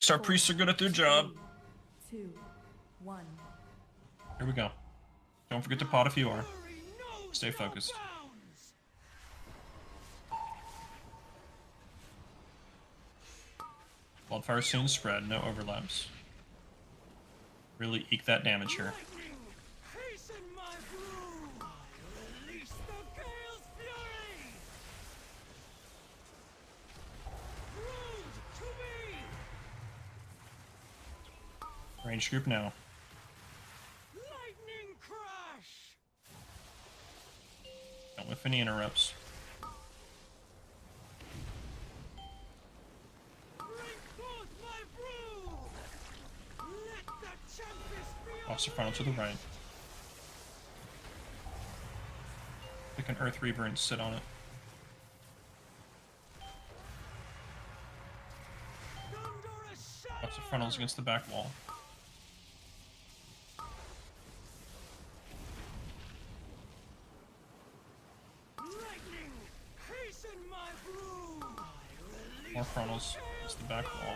Our priests are good at their job. 3, 2, 1. Here we go. Don't forget to pot if you are. Stay focused. Wildfire soon spread, no overlaps. Really eke that damage here. Range group now. Lightning crash. Don't whiff any interrupts. Watch the frontal to the right. Pick an Earth Reaver and sit on it. Watch the frontals against the back wall. More frontals against the back wall.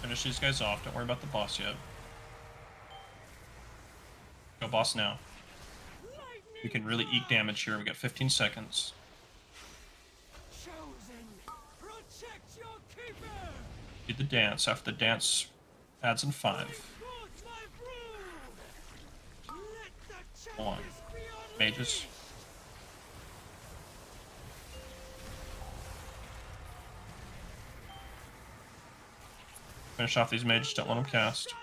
Finish these guys off. Don't worry about the boss yet. Go boss now. We can really eke damage here. We got 15 seconds. Do the dance. After the dance, adds in 5. 1. Mages. Finish off these mages, don't let them cast.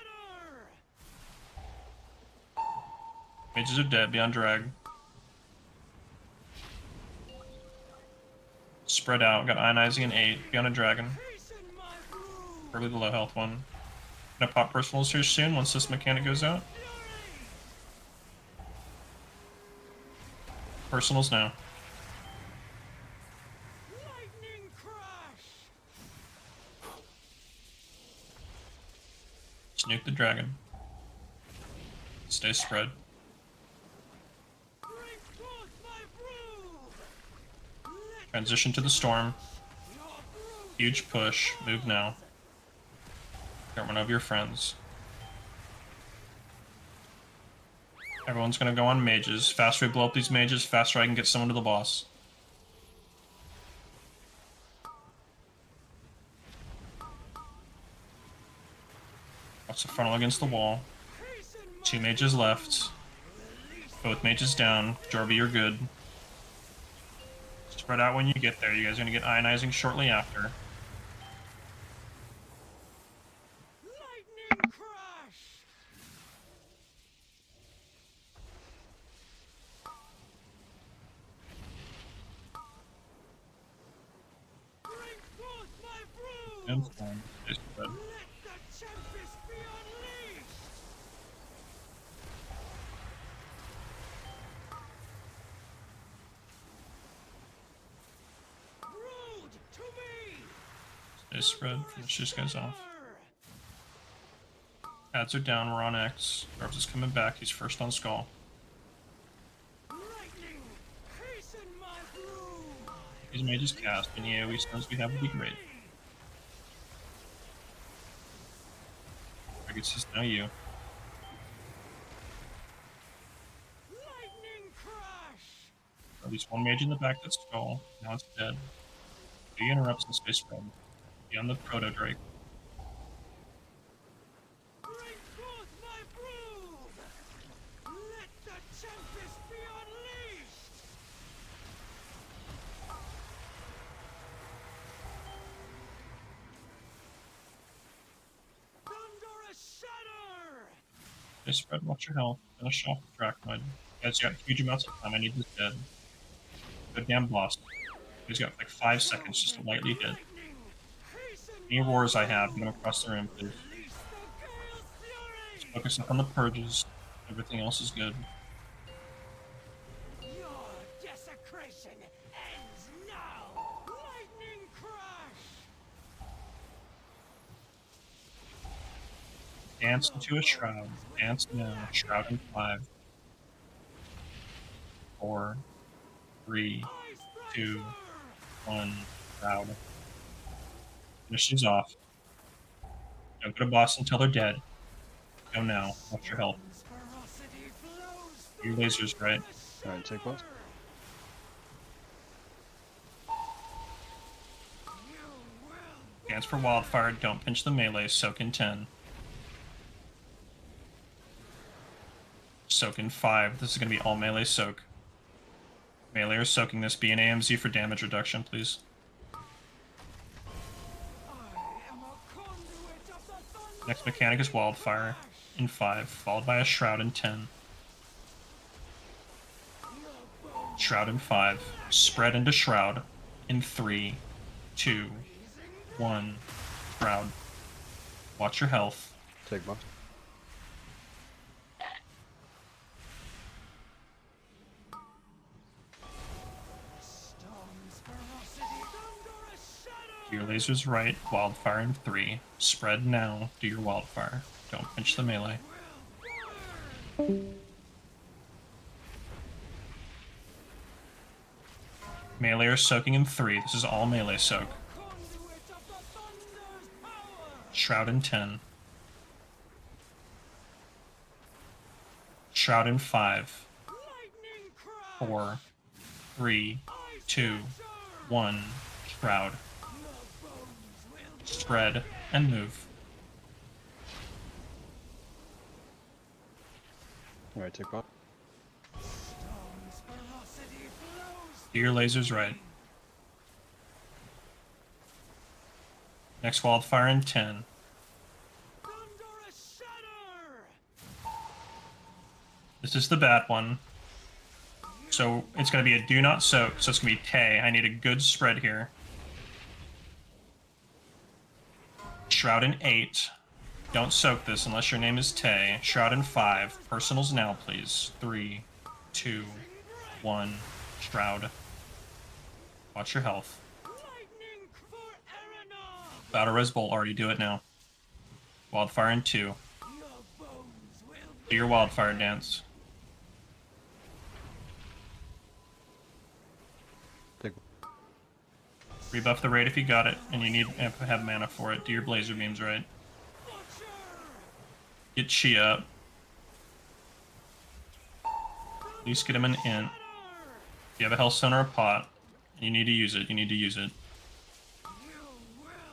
Mages are dead, beyond drag. Spread out, got ionizing in 8, beyond a dragon. Early the low health one. Gonna pop personals here soon once this mechanic goes out. Personals now. Nuke the dragon. Stay spread. Transition to the storm. Huge push. Move now. Don't run over your friends. Everyone's gonna go on mages. Faster we blow up these mages, faster I can get someone to the boss. Watch the frontal against the wall. 2 mages left. Both mages down. Jorby, you're good. Spread out when you get there. You guys are going to get ionizing shortly after. And stay spread. Stay spread. Finish these guys off. Ads are down. We're on X. Darbs is coming back. He's first on Skull. These mages cast. Any AoE stuns we have would be great. I guess it's now you. At least 1 mage in the back that's Skull. Now it's dead. He interrupts and stay spread. Beyond the Proto Drake. Stay spread, watch your health. Finish off the Drachmid. Guys, you got huge amounts of time. I need this dead. Good damn boss. He's got like 5 seconds just to lightly hit. Any roars I have, get them across the room, please. Just focus on the purges. Everything else is good. Your desecration ends now. Lightning crash. Dance into a shroud. Dance now. Shroud in 5. 4, 3, 2, 1. Shroud. Finish these off. Don't go to boss until they're dead. Go now. Watch your health. Ferocity flows Your through laser's right. Alright, take boss. you will Dance for wildfire. Don't pinch the melee. Soak in 10. Soak in 5. This is going to be all melee soak. Melee are soaking this. Be an AMZ for damage reduction, please. I am a conduit of the thunder. Next mechanic is wildfire in 5, followed by a shroud in 10. Shroud in 5. Spread into shroud in 3, 2, 1. Shroud. Watch your health. Take boss. Storm's ferocity, thunderous shadow. Do your lasers right. Wildfire in 3. Spread now. Do your wildfire. Don't pinch the melee. Melee are soaking in 3. This is all melee soak. Conduit of the thunder's power. Shroud in 10. Shroud in 5, Lightning crash. 4, 3, Ice 2, scepter. 1. Shroud. The bones will Spread and move. Alright, take boss. Storm's ferocity flows. Do your lasers right. Next wildfire in 10. Thunderous shatter. This is the bad one. So it's going to be a do not soak, so it's going to be Tay. I need a good spread here. Shroud in 8. Don't soak this unless your name is Tay. Shroud in 5. Personals now, please. 3, 2, 1. Shroud. Watch your health. Lightning for Aranov. Battle Res Bolt, already do it now. Wildfire in 2. Your bones will Do your wildfire dance. Take Rebuff the raid if you got it, and you need to have mana for it. Do your blazer beams right. butcher. Get Chi up. At least get him an int. If you have a Hellstone or a pot, and you need to use it, you need to use it.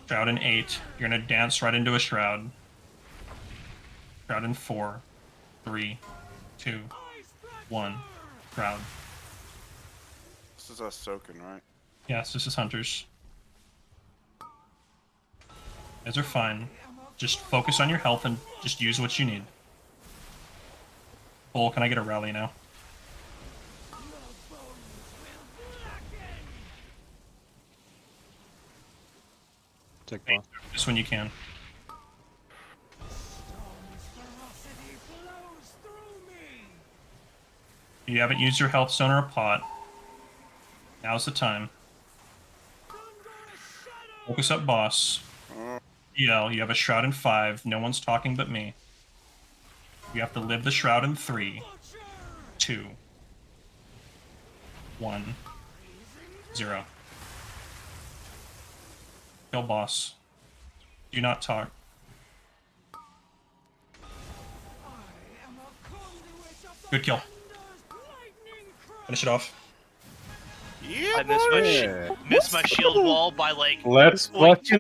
Shroud in 8. You're gonna dance right into a shroud. Shroud in 4, 3, 2, 1. Shroud. This is us soaking, right? Yes, this is Hunters. You guys are fine. Just focus on your health and just use what you need. Bull, can I get a rally now? Take Hey, boss. just when you can. Storm's ferocity flows through me. If you haven't used your health stone or a pot, now's the time. Thunderous shadow. Focus up, boss. EL, you have a shroud in 5. No one's talking but me. You have to live the shroud in 3, Butcher. 2, 1, 0. Kill boss. Do not talk. I am a conduit of the Good kill. thunder's lightning crash. Finish it off. Yeah, I missed my Yeah. missed my shield wall by like Let's 0.2